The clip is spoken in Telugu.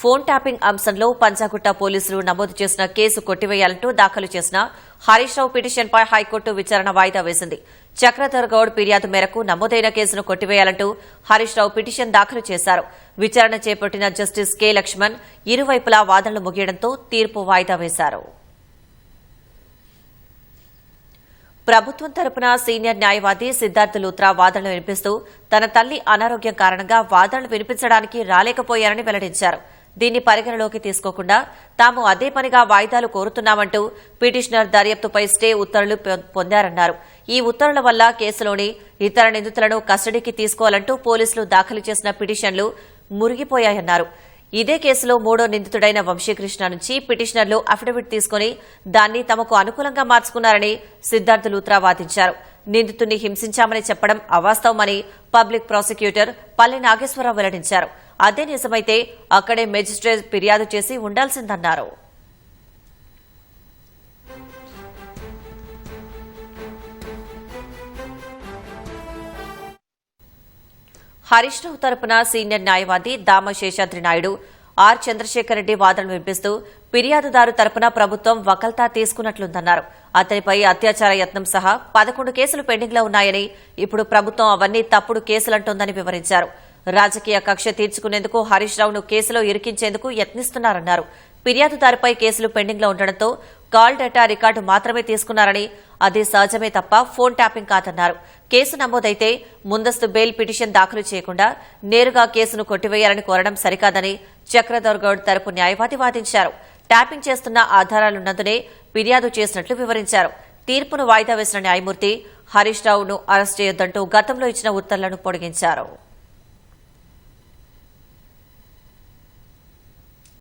ఫోన్ ట్యాపింగ్ అంశంలో పంజాగుట్ట పోలీసులు నమోదు చేసిన కేసు కొట్టివేయాలంటూ దాఖలు చేసిన హరీష్ రావు పిటిషన్పై హైకోర్టు విచారణ వాయిదా వేసింది. చక్రధర్ గౌడ్ ఫిర్యాదు మేరకు నమోదైన కేసును కొట్టివేయాలంటూ హరీష్ రావు పిటిషన్ దాఖలు చేశారు. విచారణ చేపట్టిన జస్టిస్ కె లక్ష్మణ్ ఇరువైపులా వాదనలు ముగియడంతో తీర్పు వాయిదా వేశారు. ప్రభుత్వం తరపున సీనియర్ న్యాయవాది సిద్ధార్థ్ లూత్రా వాదనలు వినిపిస్తూ తన తల్లి అనారోగ్యం కారణంగా వాదనలు వినిపించడానికి రాలేకపోయారని వెల్లడించారు. దీన్ని పరిగణలోకి తీసుకోకుండా తాము అదే పనిగా వాయిదాలు కోరుతున్నామంటూ పిటిషనర్ దర్యాప్తుపై స్టే ఉత్తర్వులు పొందారన్నారు. ఈ ఉత్తర్వుల వల్ల కేసులోని ఇతర నిందితులను కస్టడీకి తీసుకోవాలంటూ పోలీసులు దాఖలు చేసిన పిటిషన్లు మురిగిపోయాయన్నారు. ఇదే కేసులో మూడో నిందితుడైన వంశీకృష్ణ నుంచి పిటిషనర్లు అఫిడవిట్ తీసుకుని దాన్ని తమకు అనుకూలంగా మార్చుకున్నారని సిద్ధార్థ్ లూత్రా వాదించారు. నిందితుడిని హింసించామని చెప్పడం అవాస్తవమని పబ్లిక్ ప్రాసిక్యూటర్ పల్లె నాగేశ్వరరావు వెల్లడించారు. అదే నిజమైతే అక్కడే మెజిస్ట్రేట్ ఫిర్యాదు చేసి ఉండాల్సిందన్నారు. హరీష్ రావు తరపున సీనియర్ న్యాయవాది దామ శేషాద్రి నాయుడు ఆర్ చంద్రశేఖర్ రెడ్డి వాదనలు వినిపిస్తూ ఫిర్యాదుదారు తరపున ప్రభుత్వం వకల్తా తీసుకున్నట్లుందన్నారు. అతనిపై అత్యాచార యత్నం సహా 11 కేసులు పెండింగ్లో ఉన్నాయని, ఇప్పుడు ప్రభుత్వం అవన్నీ తప్పుడు కేసులంటోందని వివరించారు. రాజకీయ కక్ష తీర్చుకునేందుకు హరీష్ రావును కేసులో ఇరికించేందుకు యత్నిస్తున్నారన్నారు. ఫిర్యాదుదారుపై కేసులు పెండింగ్లో ఉండడంతో కాల్ డేటా రికార్డు మాత్రమే తీసుకున్నారని, అది సహజమే తప్ప ఫోన్ ట్యాపింగ్ కాదన్నారు. కేసు నమోదైతే ముందస్తు బెయిల్ పిటిషన్ దాఖలు చేయకుండా నేరుగా కేసును కొట్టివేయాలని కోరడం సరికాదని చక్రధర్ గౌడ్ తరపు న్యాయవాది వాదించారు. ట్యాపింగ్ చేస్తున్న ఆధారాలున్నందునే ఫిర్యాదు చేసినట్లు వివరించారు. తీర్పును వాయిదా వేసిన న్యాయమూర్తి హరీష్ రావును అరెస్ట్ చేయొద్దంటూ గతంలో ఇచ్చిన ఉత్తర్వులను పొడిగించారు.